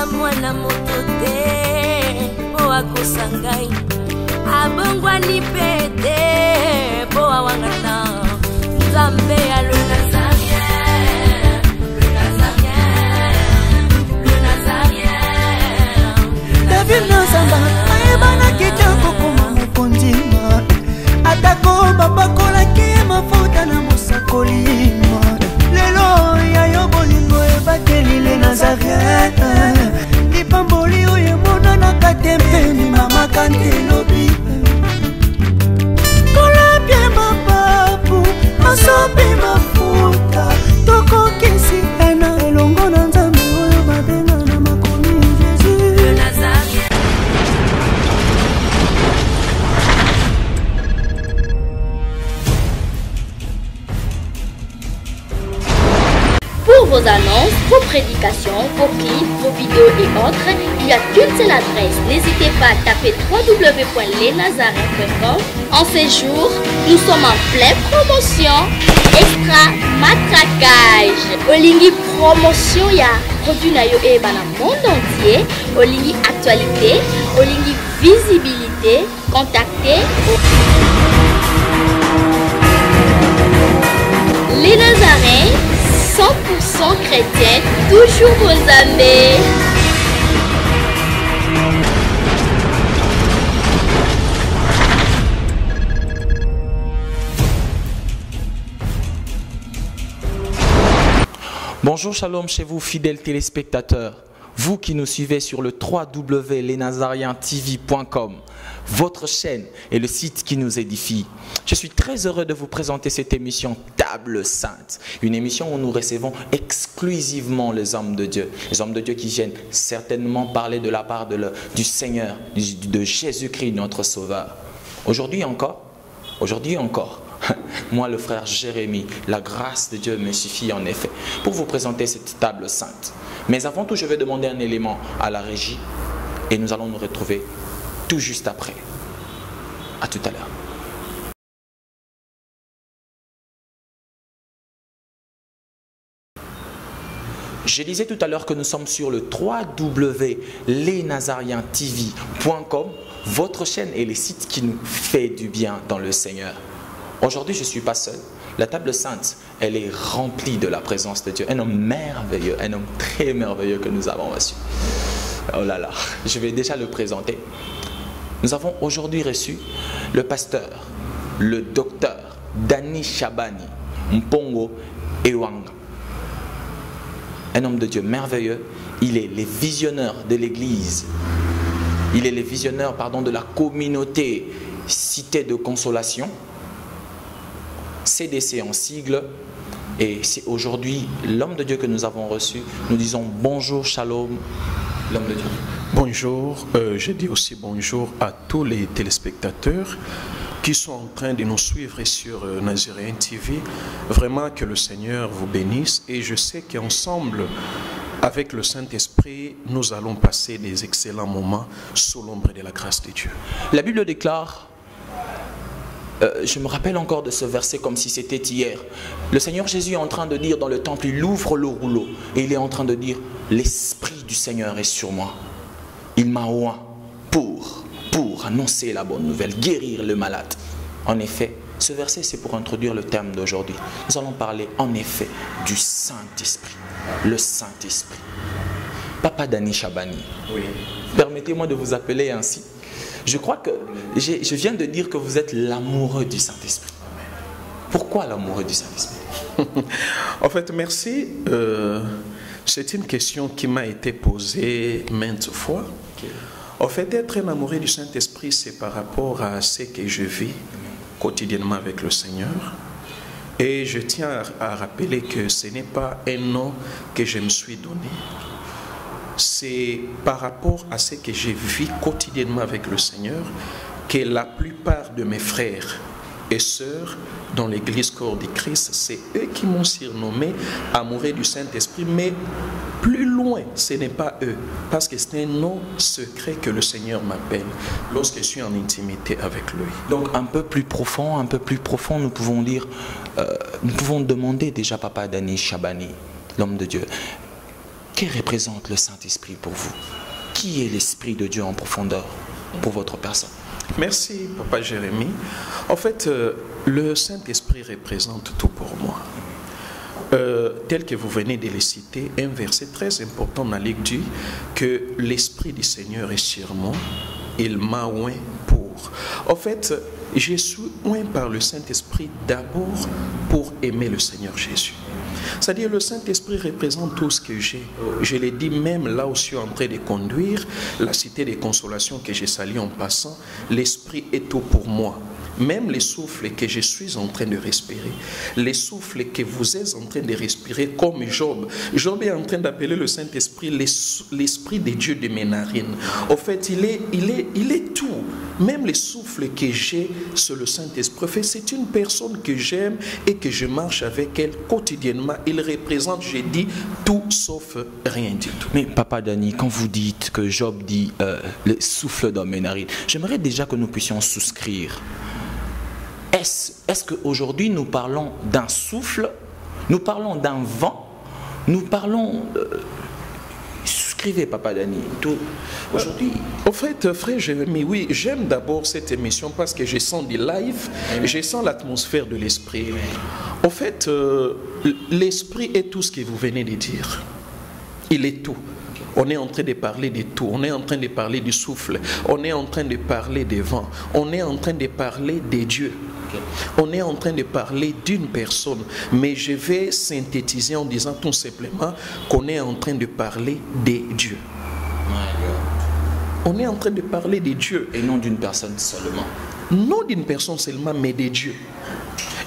mwana moto te po akosa ngai abongwani pe te po awangana Nzambe ya le Nazarien, le Nazarien, le Nazarien. David Nazamba ayebana kitoko koma mokondima atako babakolaki mafuta na mosakolima lelo yayo bolingo ebakeli le Nazarien lipamboli oyo emonanaka te mpeni mama kante lobi kolapie mapapu masopi mafuta tokokisi ena elongo na Nzambe oyo babenga na makomi Jésus le Nazarien. Pour vos annonces, vos prédications, vos clips, vos vidéos et autres, il y a qu'une seule adresse. N'hésitez pas à taper www.lesnazarins.com. En ces jours, nous sommes en pleine promotion. Extra matraquage. Olingi promotion ya produit na yo eba na monde entier. Olingi actualité, Olingi visibilité. Contactez les Nazarins. 100% chrétien, toujours vos amis. Bonjour, shalom chez vous, fidèles téléspectateurs. Vous qui nous suivez sur le www.lesnazarientv.com, votre chaîne et le site qui nous édifie. Je suis très heureux de vous présenter cette émission Table Sainte, une émission où nous recevons exclusivement les hommes de Dieu qui viennent certainement parler de la part du Seigneur, de Jésus-Christ, notre Sauveur. Aujourd'hui encore, moi le frère Jérémie, la grâce de Dieu me suffit en effet pour vous présenter cette Table Sainte. Mais avant tout, je vais demander un élément à la régie et nous allons nous retrouver tout juste après. À tout à l'heure. Je disais tout à l'heure que nous sommes sur le www.lesnazarientv.com, votre chaîne et les sites qui nous fait du bien dans le Seigneur. Aujourd'hui, je ne suis pas seul. La Table Sainte, elle est remplie de la présence de Dieu. Un homme merveilleux, un homme très merveilleux que nous avons reçu. Oh là là, je vais déjà le présenter. Nous avons aujourd'hui reçu le pasteur, le docteur Dani Shabani Mpongo Ewanga. Un homme de Dieu merveilleux. Il est le visionneur de l'église. Il est le visionneur, de la communauté Cité de Consolation. CDC en sigle, et c'est aujourd'hui l'homme de Dieu que nous avons reçu. Nous disons bonjour, shalom, l'homme de Dieu. Bonjour, je dis aussi bonjour à tous les téléspectateurs qui sont en train de nous suivre sur Nazarien TV. Vraiment que le Seigneur vous bénisse, et je sais qu'ensemble, avec le Saint-Esprit, nous allons passer des excellents moments sous l'ombre de la grâce de Dieu. La Bible déclare, je me rappelle encore de ce verset comme si c'était hier. Le Seigneur Jésus est en train de dire dans le temple, il ouvre le rouleau et il est en train de dire, l'Esprit du Seigneur est sur moi. Il m'a oint pour annoncer la bonne nouvelle, guérir le malade. En effet, ce verset c'est pour introduire le thème d'aujourd'hui. Nous allons parler en effet du Saint-Esprit, le Saint-Esprit. Papa Dani Shabani, oui. Permettez-moi de vous appeler ainsi. Je crois que je viens de dire que vous êtes l'amoureux du Saint-Esprit. Pourquoi l'amoureux du Saint-Esprit? En fait, merci. C'est une question qui m'a été posée maintes fois. Okay. En fait, être un amoureux du Saint-Esprit, c'est par rapport à ce que je vis quotidiennement avec le Seigneur. Et je tiens à rappeler que ce n'est pas un nom que je me suis donné. C'est par rapport à ce que je vis quotidiennement avec le Seigneur que la plupart de mes frères et sœurs dans l'église corps du Christ, c'est eux qui m'ont surnommé amoureux du Saint-Esprit, mais plus loin, ce n'est pas eux, parce que c'est un nom secret que le Seigneur m'appelle lorsque je suis en intimité avec lui. Donc un peu plus profond, nous pouvons dire, nous pouvons demander déjà Papa Dani Shabani, l'homme de Dieu. que représente le Saint-Esprit pour vous? Qui est l'Esprit de Dieu en profondeur pour votre personne? Merci, Papa Jérémie. En fait, le Saint-Esprit représente tout pour moi. Tel que vous venez de le citer, un verset très important dans la Bible dit que l'Esprit du Seigneur est sur moi, il m'a oint pour. En fait, je suis oint par le Saint-Esprit d'abord pour aimer le Seigneur Jésus. C'est-à-dire le Saint-Esprit représente tout ce que j'ai. Je l'ai dit même là où je suis en train de conduire, la cité des consolations que j'ai saluée en passant, l'Esprit est tout pour moi. Même les souffles que je suis en train de respirer, les souffles que vous êtes en train de respirer comme Job. Job est en train d'appeler le Saint-Esprit l'Esprit de Dieu de mes narines. En fait, il est tout. Même les souffles que j'ai sur le Saint-Esprit, en fait, c'est une personne que j'aime et que je marche avec elle quotidiennement. Il représente, je dis, tout sauf rien du tout. Mais Papa Dani, quand vous dites que Job dit le souffle dans mes narines, j'aimerais déjà que nous puissions souscrire. Est-ce qu'aujourd'hui nous parlons d'un souffle, nous parlons d'un vent, nous parlons... Souscrivez, Papa Dani. Aujourd'hui... En fait, frère Jérémie, oui, j'aime d'abord cette émission parce que je sens du live, je sens l'atmosphère de l'esprit. En fait, l'esprit est tout ce que vous venez de dire. Il est tout. On est en train de parler de tout. On est en train de parler du souffle. On est en train de parler des vents. On est en train de parler des dieux. On est en train de parler d'une personne. Mais je vais synthétiser en disant tout simplement qu'on est en train de parler des dieux. On est en train de parler des dieux. Et non d'une personne seulement. Non d'une personne seulement, mais des dieux.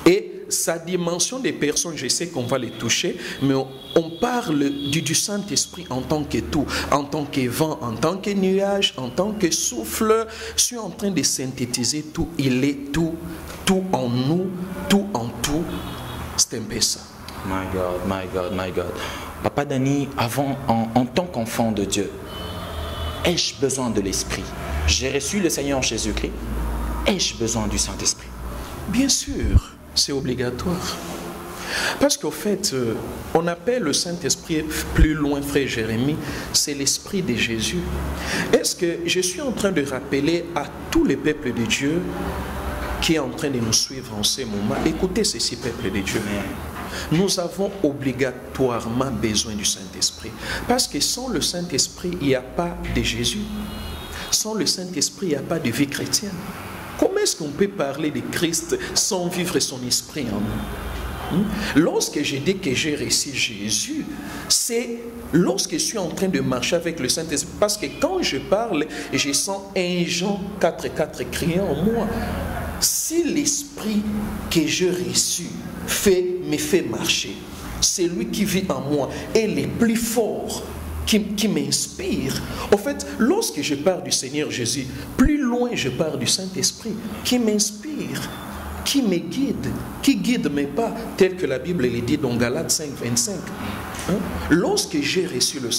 Et sa dimension des personnes, je sais qu'on va les toucher, mais on parle du Saint-Esprit en tant que tout, en tant que vent, en tant que nuage, en tant que souffle. Je suis en train de synthétiser tout. Il est tout, tout en nous, tout en tout. C'est un peu ça. My God, my God, my God. Papa Dani, en tant qu'enfant de Dieu, ai-je besoin de l'Esprit? J'ai reçu le Seigneur Jésus-Christ. Ai-je besoin du Saint-Esprit? Bien sûr. C'est obligatoire. Parce qu'au fait, on appelle le Saint-Esprit plus loin, frère Jérémie, c'est l'Esprit de Jésus. Est-ce que je suis en train de rappeler à tous les peuples de Dieu qui est en train de nous suivre en ce moment, écoutez ceci, peuple de Dieu. Nous avons obligatoirement besoin du Saint-Esprit. Parce que sans le Saint-Esprit, il n'y a pas de Jésus. Sans le Saint-Esprit, il n'y a pas de vie chrétienne. Comment est-ce qu'on peut parler de Christ sans vivre son esprit en nous? Lorsque je dis que j'ai reçu Jésus, c'est lorsque je suis en train de marcher avec le Saint-Esprit. Parce que quand je parle, je sens 1 Jean 4,4 crier en moi. Si l'esprit que j'ai reçu me fait marcher, c'est lui qui vit en moi et les plus forts qui m'inspire. En fait, lorsque je parle du Seigneur Jésus, plus loin je parle du Saint-Esprit qui m'inspire, qui me guide, qui guide mes pas, tel que la Bible le dit dans Galates 5, 25. Lorsque j'ai reçu le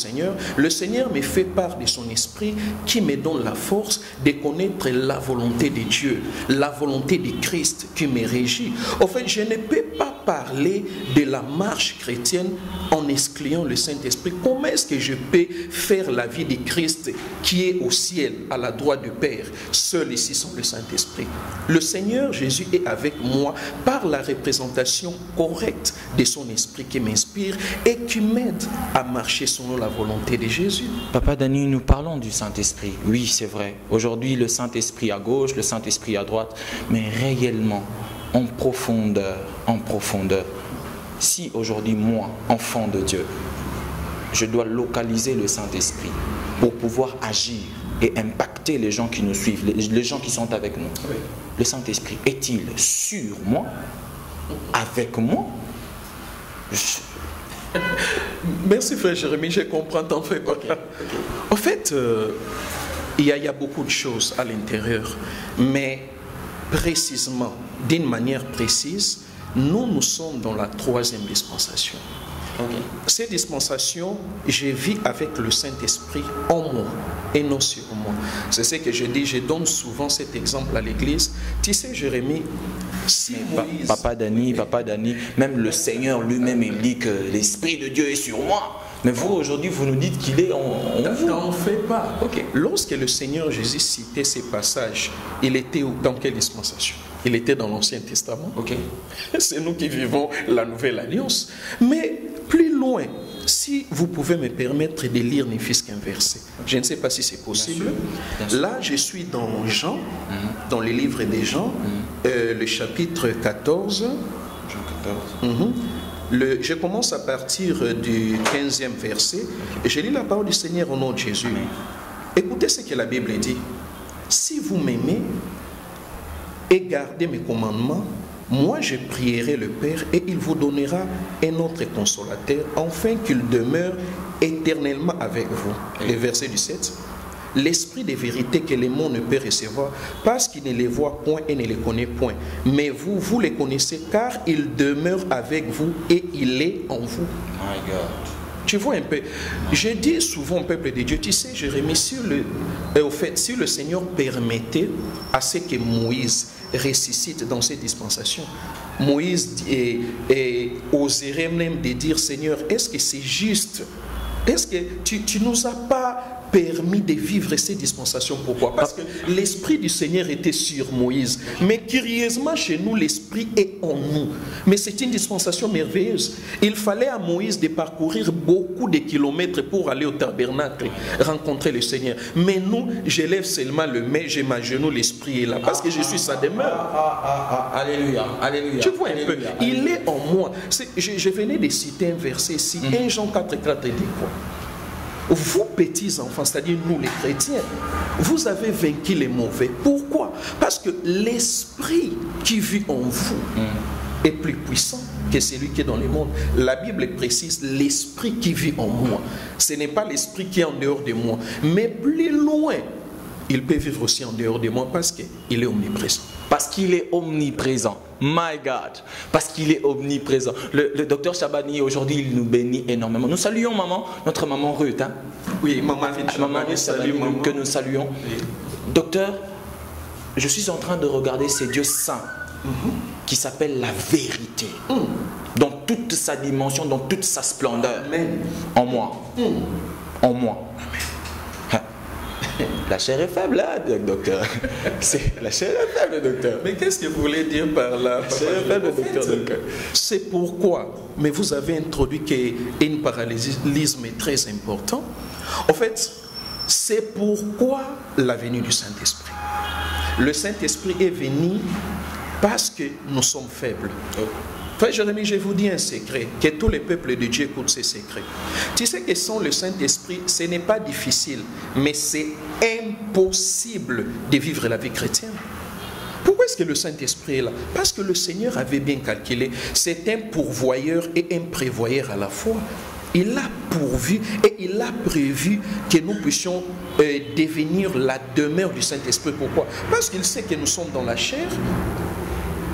Seigneur me fait part de son esprit qui me donne la force de connaître la volonté de Dieu, la volonté de Christ qui me régit. En fait, je ne peux pas parler de la marche chrétienne en excluant le Saint-Esprit. Comment est-ce que je peux faire la vie de Christ qui est au ciel, à la droite du Père, seul ici sans le Saint-Esprit? Le Seigneur Jésus est avec moi par la représentation correcte de son esprit qui m'inspire et qui m'aide à marcher selon la volonté de Jésus. Papa Dani, nous parlons du Saint-Esprit. Oui, c'est vrai. Aujourd'hui, le Saint-Esprit à gauche, le Saint-Esprit à droite, mais réellement, en profondeur, si aujourd'hui, moi, enfant de Dieu, je dois localiser le Saint-Esprit pour pouvoir agir et impacter les gens qui nous suivent, les gens qui sont avec nous. Oui. Le Saint-Esprit est-il sur moi, avec moi? Merci frère Jérémie, je comprends ton fait. Okay. En fait, il y a beaucoup de choses à l'intérieur, mais précisément, d'une manière précise, nous sommes dans la 3e dispensation. Okay. Cette dispensation, je vis avec le Saint-Esprit en moi et non sur moi. C'est ce que je dis, je donne souvent cet exemple à l'église. Tu sais, Jérémie, si Moïse... Papa Dani, même le Seigneur lui-même, il dit que l'Esprit de Dieu est sur moi. Mais vous, aujourd'hui, vous nous dites qu'il est en vous. T'en fais pas. Ok. Lorsque le Seigneur Jésus citait ces passages, il était dans quelle dispensation? Il était dans l'Ancien Testament. Ok. C'est nous qui vivons la Nouvelle Alliance. Mais plus loin, si vous pouvez me permettre de lire ne fût-ce qu'un verset. Je ne sais pas si c'est possible. Bien sûr. Là, je suis dans Jean, dans le livre des Jean, le chapitre 14. Jean 14. Je commence à partir du 15e verset. Et je lis la parole du Seigneur au nom de Jésus. Écoutez ce que la Bible dit. Si vous m'aimez et gardez mes commandements, moi je prierai le Père et il vous donnera un autre consolateur, afin qu'il demeure éternellement avec vous. Le verset du 7. L'esprit de vérité que le monde ne peut recevoir, parce qu'il ne les voit point et ne les connaît point. Mais vous, vous les connaissez, car il demeure avec vous et il est en vous. My God. Tu vois un peu, je dis souvent au peuple de Dieu, tu sais, Jérémie, si le Seigneur permettait à ce que Moïse ressuscite dans cette dispensation, Moïse oserait même de dire, Seigneur, est-ce que c'est juste? Est-ce que tu nous as pas permis de vivre ces dispensations? Pourquoi? Parce que l'Esprit du Seigneur était sur Moïse. Mais curieusement, chez nous, l'Esprit est en nous. Mais c'est une dispensation merveilleuse. Il fallait à Moïse de parcourir beaucoup de kilomètres pour aller au tabernacle, rencontrer le Seigneur. Mais nous, je lève seulement le main, je m'agenouille, l'Esprit est là. Parce que je suis sa demeure. Alléluia. Alléluia. Tu vois un peu, il est en moi. Je venais de citer un verset ici, 1 Jean 4,4 dit quoi? Vous, petits enfants, c'est-à-dire nous les chrétiens, vous avez vaincu les mauvais. Pourquoi? Parce que l'esprit qui vit en vous est plus puissant que celui qui est dans le monde. La Bible précise l'esprit qui vit en moi. Ce n'est pas l'esprit qui est en dehors de moi, mais plus loin, il peut vivre aussi en dehors de moi parce qu'il est omniprésent. Parce qu'il est omniprésent. My God. Parce qu'il est omniprésent. Le docteur Chabani, aujourd'hui, il nous bénit énormément. Nous saluons maman, notre maman Ruth. Hein? Oui, maman Ruth Chabani, que nous saluons. Oui. Docteur, je suis en train de regarder ces dieux saints qui s'appellent la vérité. Dans toute sa dimension, dans toute sa splendeur. Amen. En moi. En moi. La chair est faible, là, docteur. La chair est faible, docteur. Mais qu'est-ce que vous voulez dire par là? La chair est faible, docteur. C'est pourquoi, mais vous avez introduit qu'un parallélisme est très important. En fait, c'est pourquoi la venue du Saint-Esprit. Le Saint-Esprit est venu parce que nous sommes faibles. Frère Jérémie, je vous dis un secret, que tous les peuples de Dieu écoutent ces secrets. Tu sais que sans le Saint-Esprit, ce n'est pas difficile, mais c'est impossible de vivre la vie chrétienne. Pourquoi est-ce que le Saint-Esprit est là? Parce que le Seigneur avait bien calculé, c'est un pourvoyeur et un prévoyeur à la fois. Il a pourvu et il a prévu que nous puissions devenir la demeure du Saint-Esprit. Pourquoi? Parce qu'il sait que nous sommes dans la chair.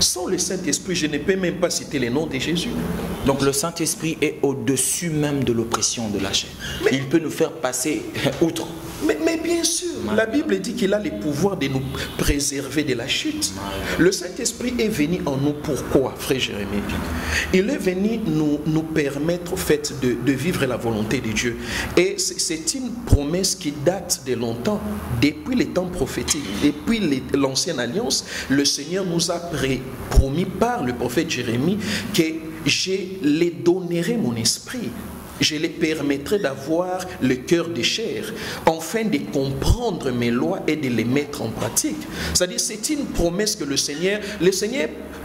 Sans le Saint-Esprit, je ne peux même pas citer les noms de Jésus. Donc le Saint-Esprit est au-dessus même de l'oppression de la chair. Il peut nous faire passer outre. Mais bien sûr, la Bible dit qu'il a le pouvoir de nous préserver de la chute. Le Saint-Esprit est venu en nous. Pourquoi, frère Jérémie? Il est venu nous permettre en fait, de vivre la volonté de Dieu. Et c'est une promesse qui date de longtemps. Depuis les temps prophétiques, depuis l'ancienne alliance, le Seigneur nous a promis par le prophète Jérémie que je les donnerai mon esprit. Je les permettrai d'avoir le cœur de chair, afin de comprendre mes lois et de les mettre en pratique. C'est-à-dire, c'est une promesse que le Seigneur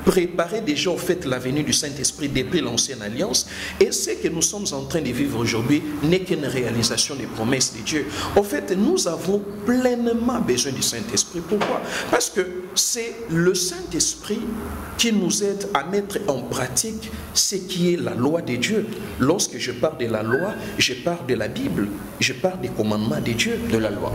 préparait déjà au fait la venue du Saint-Esprit depuis l'ancienne alliance. Et ce que nous sommes en train de vivre aujourd'hui n'est qu'une réalisation des promesses de Dieu. En fait, nous avons pleinement besoin du Saint-Esprit. Pourquoi? Parce que c'est le Saint-Esprit qui nous aide à mettre en pratique ce qui est la loi de Dieu. Lorsque je parle de la loi, je parle de la Bible, je parle des commandements de Dieu. De la loi.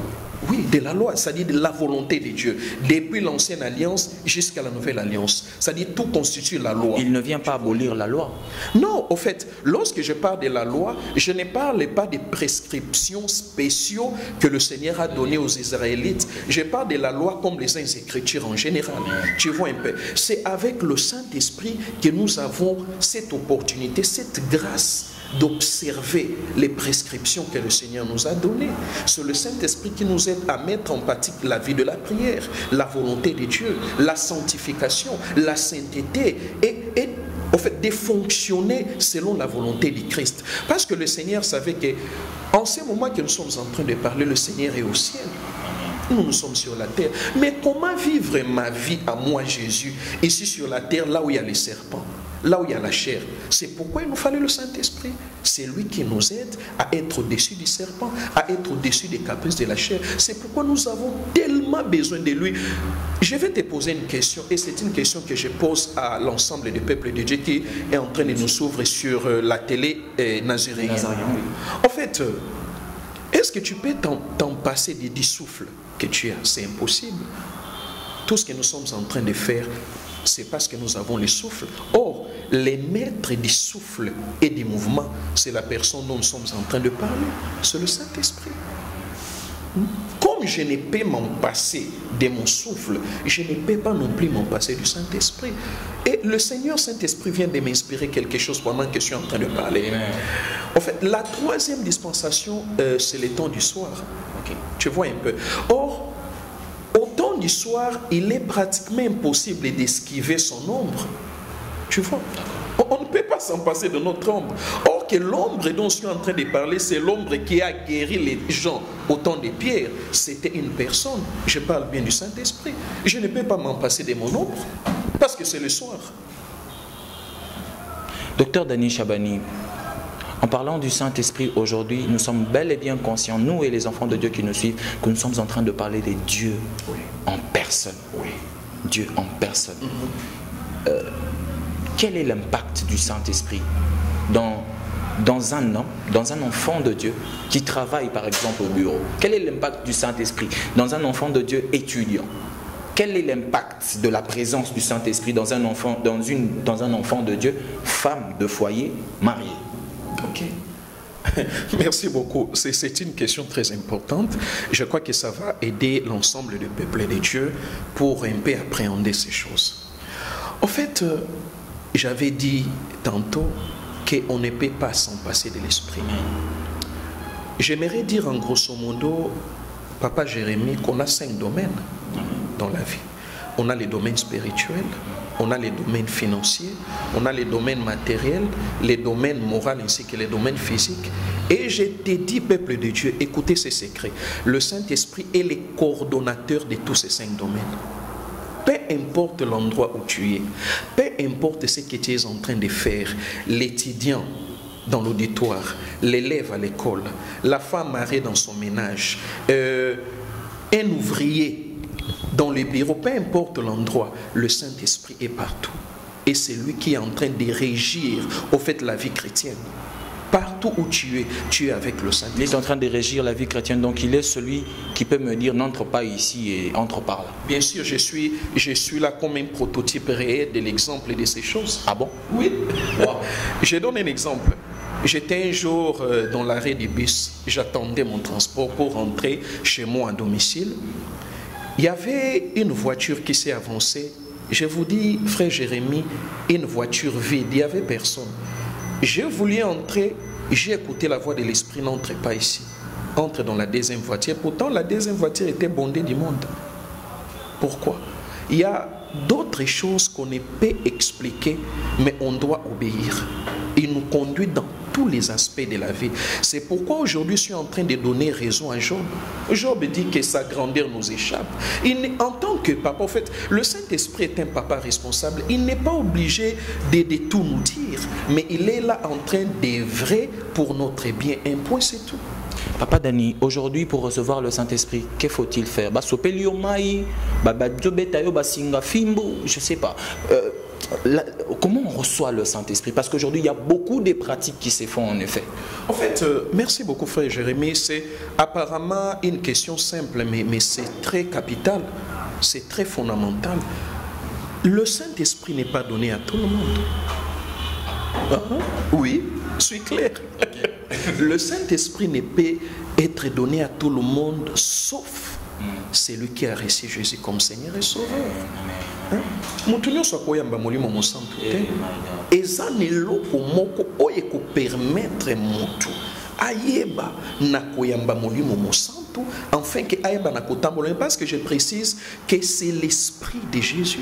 Oui, de la loi, c'est-à-dire de la volonté de Dieu. Depuis l'ancienne alliance jusqu'à la nouvelle alliance. C'est-à-dire tout constitue la loi. Il ne vient pas abolir la loi. Non, au fait, lorsque je parle de la loi, je ne parle pas des prescriptions spéciaux que le Seigneur a données aux Israélites. Je parle de la loi comme les Saintes Écritures en général. Tu vois un peu. C'est avec le Saint-Esprit que nous avons cette opportunité, cette grâce d'observer les prescriptions que le Seigneur nous a données. C'est le Saint-Esprit qui nous aide à mettre en pratique la vie de la prière, la volonté de Dieu, la sanctification, la sainteté et au fait de fonctionner selon la volonté du Christ. Parce que le Seigneur savait que en ce moment que nous sommes en train de parler, le Seigneur est au ciel. Nous sommes sur la terre. Mais comment vivre ma vie à moi, Jésus, ici sur la terre, là où il y a les serpents, là où il y a la chair? C'est pourquoi il nous fallait le Saint-Esprit. C'est lui qui nous aide à être au-dessus du serpent, à être au-dessus des caprices de la chair. C'est pourquoi nous avons tellement besoin de lui. Je vais te poser une question, et c'est une question que je pose à l'ensemble du peuple de Dieu qui est en train de nous suivre sur la télé nazaréenne. En fait, est-ce que tu peux t'en passer des 10 souffles que tu as? C'est impossible. Tout ce que nous sommes en train de faire, c'est parce que nous avons le souffle. Or, les maîtres du souffle et du mouvement, c'est la personne dont nous sommes en train de parler. C'est le Saint-Esprit. Comme je ne peux m'en passer de mon souffle, je ne peux pas non plus m'en passer du Saint-Esprit. Et le Seigneur Saint-Esprit vient de m'inspirer quelque chose pendant que je suis en train de parler. En fait, la troisième dispensation, c'est le temps du soir. Okay. Tu vois un peu. Or, au temps du soir, il est pratiquement impossible d'esquiver son ombre. Tu vois? On ne peut pas s'en passer de notre ombre. Or que l'ombre dont je suis en train de parler, c'est l'ombre qui a guéri les gens au temps de Pierre. C'était une personne. Je parle bien du Saint-Esprit. Je ne peux pas m'en passer de mon ombre parce que c'est le soir. Docteur Dani Chabani, en parlant du Saint-Esprit aujourd'hui, nous sommes bel et bien conscients, nous et les enfants de Dieu qui nous suivent, que nous sommes en train de parler de Dieu en personne. Oui. Dieu en personne. Quel est l'impact du Saint-Esprit dans un homme, dans un enfant de Dieu qui travaille par exemple au bureau? Quel est l'impact du Saint-Esprit dans un enfant de Dieu étudiant? Quel est l'impact de la présence du Saint-Esprit dans un enfant, dans un enfant de Dieu, femme de foyer, mariée? Ok. Merci beaucoup. C'est une question très importante. Je crois que ça va aider l'ensemble du peuple de Dieu pour un peu appréhender ces choses. En fait, j'avais dit tantôt qu'on ne peut pas s'en passer de l'esprit. J'aimerais dire en grosso modo, Papa Jérémie, qu'on a 5 domaines dans la vie. On a les domaines spirituels, on a les domaines financiers, on a les domaines matériels, les domaines moraux ainsi que les domaines physiques. Et je t'ai dit, peuple de Dieu, écoutez ces secrets. Le Saint-Esprit est le coordonnateur de tous ces 5 domaines. Peu importe l'endroit où tu es, peu importe ce que tu es en train de faire, l'étudiant dans l'auditoire, l'élève à l'école, la femme mariée dans son ménage, un ouvrier dans le bureau, peu importe l'endroit, le Saint-Esprit est partout. Et c'est lui qui est en train de régir, au fait, la vie chrétienne. Partout où tu es avec le Saint-Esprit. Il est en train de régir la vie chrétienne, donc il est celui qui peut me dire n'entre pas ici et entre par là. Bien sûr, je suis là comme un prototype réel de l'exemple de ces choses. Ah bon? Oui. Wow. Je donne un exemple. J'étais un jour dans l'arrêt du bus, j'attendais mon transport pour rentrer chez moi à domicile. Il y avait une voiture qui s'est avancée. Je vous dis, frère Jérémie, une voiture vide, il n'y avait personne. J'ai voulu entrer, j'ai écouté la voix de l'esprit, n'entre pas ici. Entre dans la deuxième voiture. Pourtant, la deuxième voiture était bondée du monde. Pourquoi? Il y a d'autres choses qu'on ne peut expliquer, mais on doit obéir. Il nous conduit dans tous les aspects de la vie. C'est pourquoi aujourd'hui je suis en train de donner raison à Job. Job dit que sa grandeur nous échappe. En tant que papa, en fait, le Saint-Esprit est un papa responsable. Il n'est pas obligé de tout nous dire, mais il est là en train d'œuvrer pour notre bien. Un point, c'est tout. Papa Dani, aujourd'hui pour recevoir le Saint-Esprit, que faut-il faire? Je sais pas. comment on reçoit le Saint-Esprit? Parce qu'aujourd'hui, il y a beaucoup de pratiques qui se font en effet. En fait, merci beaucoup frère Jérémie. C'est apparemment une question simple, mais c'est très capital, c'est très fondamental. Le Saint-Esprit n'est pas donné à tout le monde. Oui, je suis clair. Le Saint-Esprit ne peut être donné à tout le monde, sauf celui qui a reçu Jésus comme Seigneur et Sauveur. Mutu nyonso akoyamba molimo mosantu te eza neloko moko oyo ekopermettre mutu ayeba na koyamba molimo mosantu afin que ayeba na kotambola, parce que je précise que c'est l'esprit de Jésus.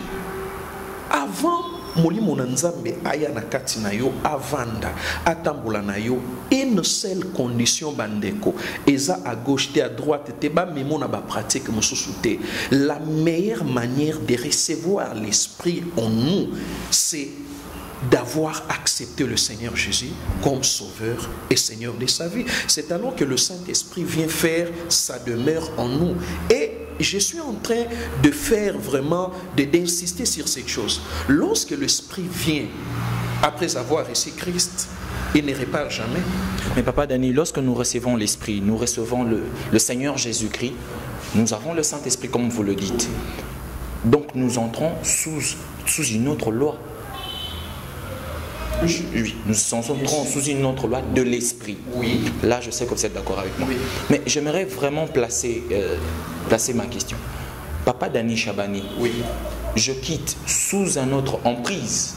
Avant molimo na nzambe aya na kati na yo avanda atambola na yo, une seule condition bandeko eza à gauche te à droite te ba memo na ba pratique mosusu te. La meilleure manière de recevoir l'esprit en nous, c'est d'avoir accepté le Seigneur Jésus comme sauveur et Seigneur de sa vie. C'est alors que le Saint-Esprit vient faire sa demeure en nous. Et je suis en train de faire vraiment, d'insister sur cette chose. Lorsque l'Esprit vient, après avoir reçu Christ, il ne répare jamais. Mais Papa Dani, lorsque nous recevons l'Esprit, nous recevons le Seigneur Jésus-Christ, nous avons le Saint-Esprit comme vous le dites. Donc nous entrons sous une autre loi. Oui, nous entrons sous une autre loi de l'Esprit. Oui. Là, je sais que vous êtes d'accord avec moi. Oui. Mais j'aimerais vraiment placer ma question. Papa Dani Chabani, oui, je quitte sous un autre emprise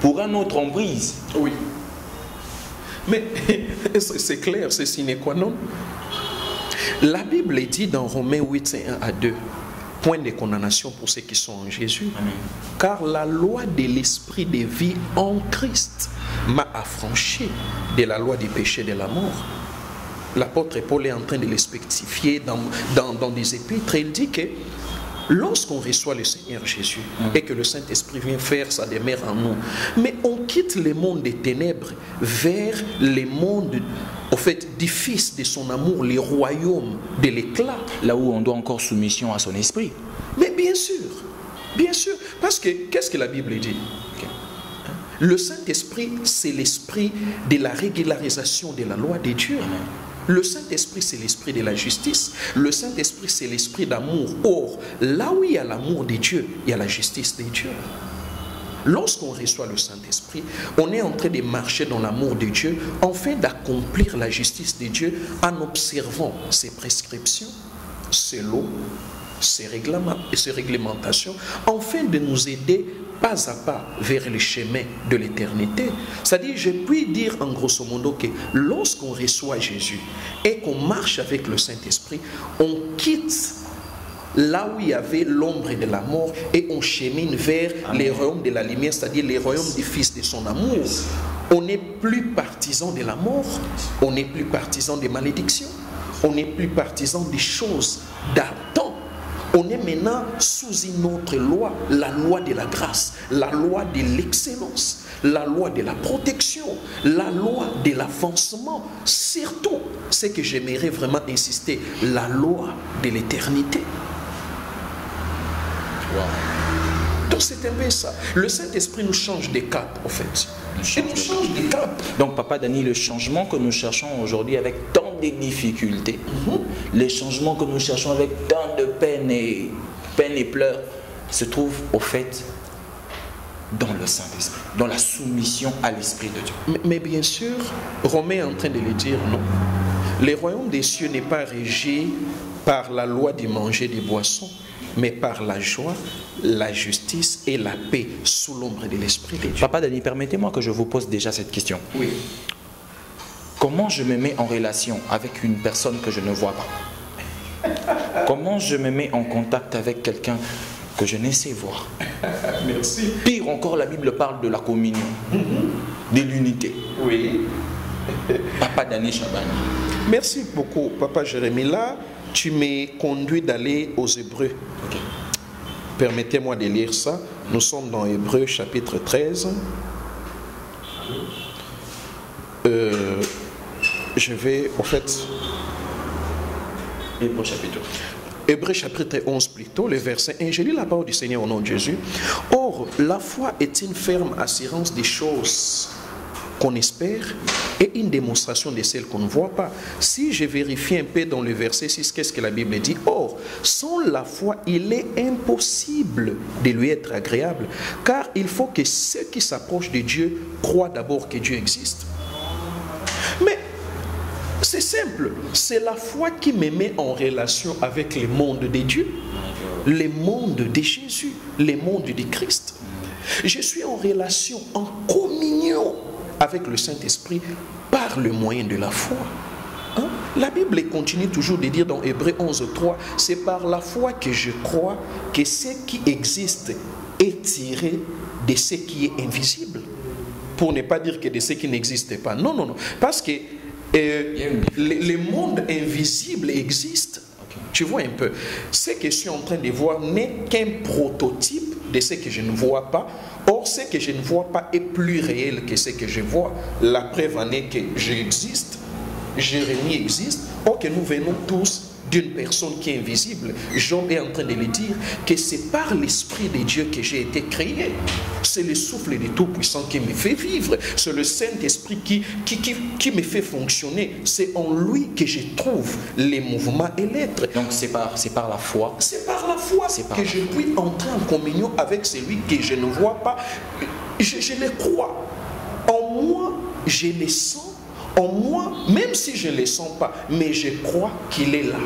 pour un autre emprise. Oui. Mais c'est clair, c'est sine qua non. La Bible dit dans Romains 8, 1 à 2, point de condamnation pour ceux qui sont en Jésus. Amen. Car la loi de l'esprit de vie en Christ m'a affranchi de la loi du péché et de la mort. L'apôtre Paul est en train de le spectifier dans des épîtres. Il dit que lorsqu'on reçoit le Seigneur Jésus et que le Saint-Esprit vient faire sa demeure en nous, mais on quitte le monde des ténèbres vers le monde, au fait, du Fils de son amour, le royaume de l'éclat. Là où on doit encore soumission à son esprit. Mais bien sûr, parce que qu'est-ce que la Bible dit? Le Saint-Esprit, c'est l'esprit de la régularisation de la loi de Dieu. Le Saint-Esprit, c'est l'esprit de la justice. Le Saint-Esprit, c'est l'esprit d'amour. Or, là où il y a l'amour de Dieu, il y a la justice de Dieu. Lorsqu'on reçoit le Saint-Esprit, on est en train de marcher dans l'amour de Dieu, afin d'accomplir la justice de Dieu en observant ses prescriptions, ses lois, ses réglementations, afin de nous aider pas à pas vers le chemin de l'éternité. C'est-à-dire, je puis dire en grosso modo que lorsqu'on reçoit Jésus et qu'on marche avec le Saint-Esprit, on quitte là où il y avait l'ombre de la mort et on chemine vers les royaumes de la lumière, c'est-à-dire les royaumes du Fils de son amour. On n'est plus partisan de la mort, on n'est plus partisan des malédictions, on n'est plus partisan des choses d'antan. On est maintenant sous une autre loi, la loi de la grâce, la loi de l'excellence, la loi de la protection, la loi de l'avancement. Surtout, ce que j'aimerais vraiment insister, la loi de l'éternité. Wow. Donc c'est un peu ça. Le Saint-Esprit nous change de cap, en fait. Il nous change de cap. Donc Papa Dani, le changement que nous cherchons aujourd'hui avec tant de difficultés, les changements que nous cherchons avec tant de peine et pleurs, se trouvent au fait dans le Saint-Esprit, dans la soumission à l'Esprit de Dieu. Mais bien sûr, Romain est en train de le dire, non. Le royaume des cieux n'est pas régi par la loi du manger des boissons, mais par la joie, la justice et la paix sous l'ombre de l'Esprit de Dieu. Papa Dani, permettez-moi que je vous pose déjà cette question. Oui. Comment je me mets en relation avec une personne que je ne vois pas? Comment je me mets en contact avec quelqu'un que je ne sais voir? Merci. Pire encore, la Bible parle de la communion, de l'unité. Oui. Papa Dani Chabani. Merci beaucoup, Papa Jérémie. Là, tu m'es conduit d'aller aux Hébreux. Okay. Permettez-moi de lire ça. Nous sommes dans Hébreux chapitre 13. Je vais, en fait... Hébreux chapitre. Hébreux chapitre 11 plutôt, le verset 1, je lis la parole du Seigneur au nom de Jésus. Or, la foi est une ferme assurance des choses qu'on espère et une démonstration de celles qu'on ne voit pas. Si je vérifie un peu dans le verset 6, qu'est-ce que la Bible dit? Or, sans la foi, il est impossible de lui être agréable, car il faut que ceux qui s'approchent de Dieu croient d'abord que Dieu existe. Mais c'est simple, c'est la foi qui me met en relation avec le monde de Dieu, le monde de Jésus, le monde de Christ. Je suis en relation, en communion avec le Saint-Esprit par le moyen de la foi. Hein? La Bible continue toujours de dire dans Hébreux 11.3, c'est par la foi que je crois que ce qui existe est tiré de ce qui est invisible. Pour ne pas dire que de ce qui n'existe pas. Non, non, non. Parce que le monde invisible existe. Okay. Tu vois un peu. Ce que je suis en train de voir n'est qu'un prototype de ce que je ne vois pas. Or, ce que je ne vois pas est plus réel que ce que je vois. La preuve en est que j'existe, Jérémie existe, or que nous venons tous d'une personne qui est invisible. Job est en train de le dire que c'est par l'Esprit de Dieu que j'ai été créé. C'est le souffle du Tout-Puissant qui me fait vivre. C'est le Saint-Esprit qui me fait fonctionner. C'est en lui que je trouve les mouvements et l'être. Donc c'est par la foi. C'est par la foi que je puis entrer en communion avec celui que je ne vois pas. Je le crois. En moi, je le sens. En moi, même si je ne le sens pas, mais je crois qu'il est là.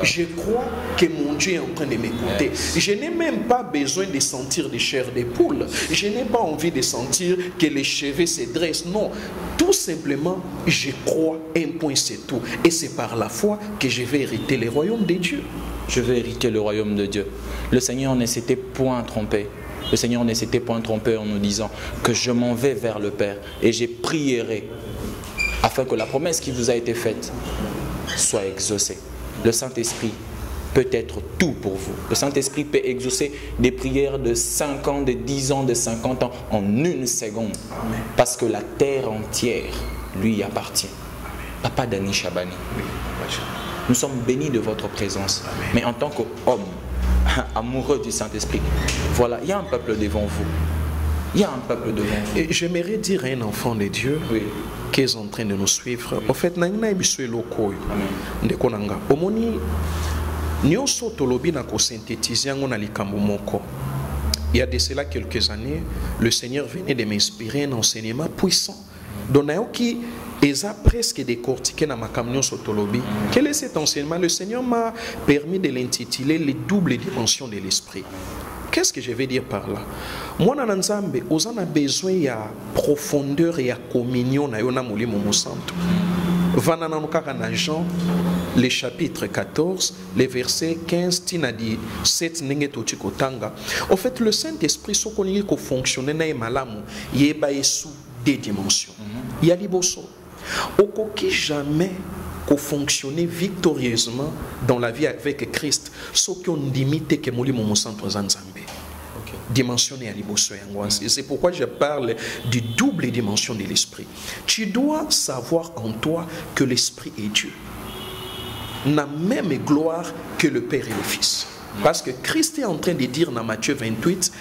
Je crois que mon Dieu est en train de m'écouter. Je n'ai même pas besoin de sentir des chairs de poule. Je n'ai pas envie de sentir que les cheveux se dressent. Non, tout simplement, je crois, un point c'est tout. Et c'est par la foi que je vais hériter le royaume de Dieu. Je vais hériter le royaume de Dieu. Le Seigneur ne s'était point trompé. Le Seigneur ne s'était point trompé en nous disant que je m'en vais vers le Père et j'ai prierai afin que la promesse qui vous a été faite soit exaucée. Le Saint-Esprit peut être tout pour vous. Le Saint-Esprit peut exaucer des prières de 5 ans, de 10 ans, de 50 ans en une seconde. Amen. Parce que la terre entière lui appartient. Amen. Papa Dani Chabani, oui. Nous sommes bénis de votre présence. Amen. Mais en tant qu'homme amoureux du Saint-Esprit, voilà, il y a un peuple devant vous. Il y a un peuple devant vous. Et j'aimerais dire à un enfant de Dieu, oui, qui est en train de nous suivre, oui, en fait, il y a de cela quelques années, le Seigneur venait de m'inspirer un enseignement puissant. Qui est presque décortiqué dans ma camion sotolobi. Quel est cet enseignement? Le Seigneur m'a permis de l'intituler les doubles dimensions de l'esprit. Qu'est-ce que je vais dire par là? Moi, dans Nzambe, on a besoin de profondeur et de communion na yona mulimo musantu. Vanananukaka Jean, le chapitre 14, les versets 15, tinadi 7 nengeto chikotanga. En fait, le Saint-Esprit, ce qu'on dit qu'il fonctionne na malamu, yeba sous des dimensions. Il y a liboso. Okoki jamais qu'on fonctionner victorieusement dans la vie avec Christ, ce qui ont limité que moli mon centre Zanzambe. Dimensionné à liboso yangoise. Et c'est pourquoi je parle du double dimension de l'esprit. Tu dois savoir en toi que l'esprit est Dieu. N'a même gloire que le Père et le Fils. Parce que Christ est en train de dire dans Matthieu 28,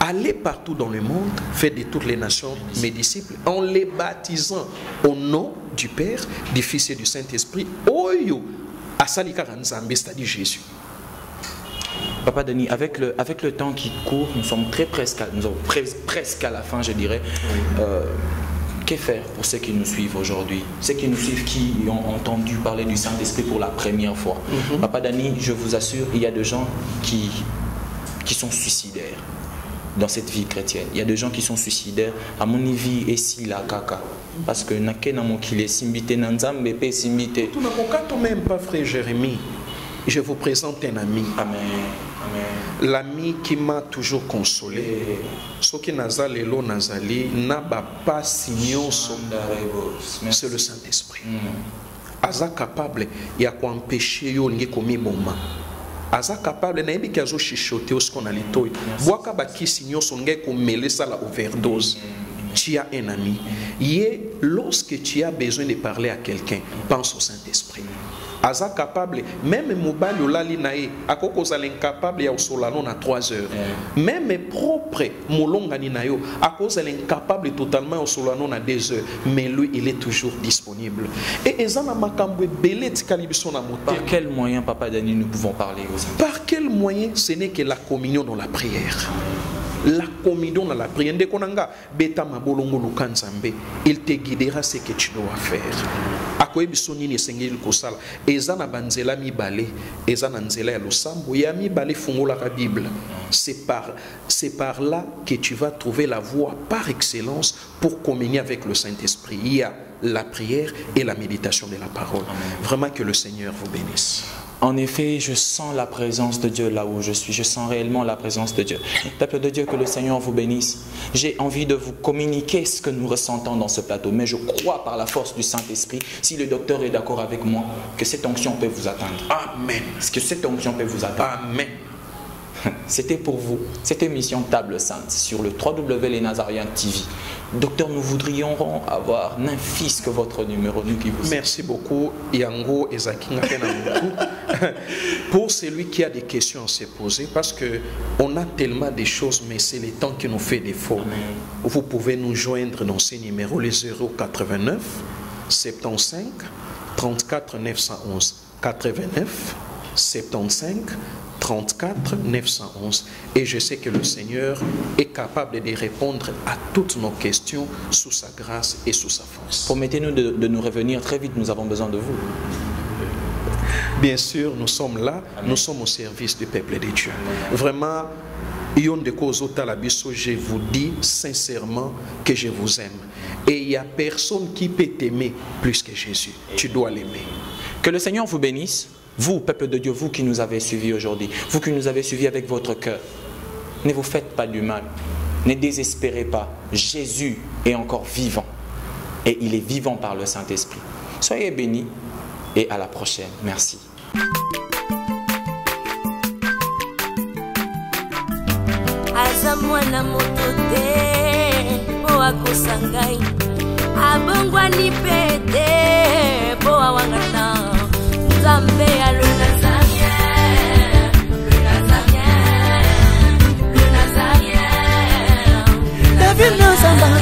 allez partout dans le monde, faites de toutes les nations mes disciples, en les baptisant au nom du Père, du Fils et du Saint-Esprit. Oyo, asalika ranzambe, c'est-à-dire Jésus. Papa Denis, avec le temps qui court, nous sommes presque à la fin, je dirais. Que faire pour ceux qui nous suivent aujourd'hui? Ceux qui nous suivent, qui ont entendu parler du Saint-Esprit pour la première fois. Papa Denis, je vous assure, il y a des gens qui sont suicidaires dans cette vie chrétienne. Il y a des gens qui sont suicidaires. À mon avis, et si la caca. Parce que tout n'a même pas, frère Jérémie. Je vous présente un ami. Amen. Amen. L'ami qui m'a toujours consolé. Ce qui nazali lo nazali n'aba pas signon. C'est le Saint-Esprit. Aza capable y a quoi empêcher yo ngi komi bomba. Aza capable na yebi kazo chichoter ce qu'on a litoy. Boaka ba ki signon son ngai ko mêler ça la overdose. Tu as un ami. Lorsque tu as besoin de parler à quelqu'un, pense au Saint-Esprit. aza capable même mobali olali na ye akokozala incapable ya osolano na 3 heures même propre molongani na yo akozala incapable totalement ya osolano na 2 heures mais lui il est toujours disponible et ezana makambo ebele etikali biso na motema. Par quel moyen, Papa Dani, nous pouvons parler aux enfants? Par quel moyen? Ce n'est que la communion dans la prière. La communion dans la prière. Ndekonanga beta mabolongo lukanzambe, il te guidera ce que tu dois faire. Akoye bisoni ni sengeli kosala. Ezana banzela mibale, ezana nzela ya losambo ya mibale fungola ka Bible. C'est par là que tu vas trouver la voie par excellence pour communier avec le Saint-Esprit. Il y a la prière et la méditation de la parole. Vraiment que le Seigneur vous bénisse. En effet, je sens la présence de Dieu là où je suis. Je sens réellement la présence de Dieu. Peuple de Dieu, que le Seigneur vous bénisse. J'ai envie de vous communiquer ce que nous ressentons dans ce plateau. Mais je crois par la force du Saint-Esprit, si le docteur est d'accord avec moi, que cette onction peut vous atteindre. Amen. Est-ce que cette onction peut vous atteindre? Amen. C'était pour vous, cette émission Table Sainte sur le www.lesnazariens TV. Docteur, nous voudrions avoir n'infisque votre numéro, nous qui vous... Merci beaucoup, Yango Ezakinga. Pour celui qui a des questions à se poser, parce qu'on a tellement de choses, mais c'est le temps qui nous fait défaut. Vous pouvez nous joindre dans ces numéros, les 089 75 34 911 89 75 34 911 et je sais que le Seigneur est capable de répondre à toutes nos questions sous sa grâce et sous sa force. Promettez-nous de nous revenir très vite, nous avons besoin de vous. Bien sûr, nous sommes là, nous sommes au service du peuple de Dieu. Vraiment, je vous dis sincèrement que je vous aime. Et il n'y a personne qui peut t'aimer plus que Jésus. Tu dois l'aimer. Que le Seigneur vous bénisse. Vous, peuple de Dieu, vous qui nous avez suivis aujourd'hui, vous qui nous avez suivis avec votre cœur, ne vous faites pas du mal, ne désespérez pas. Jésus est encore vivant et il est vivant par le Saint-Esprit. Soyez bénis et à la prochaine. Merci. Zambé à le Nazarien, David Nazamba.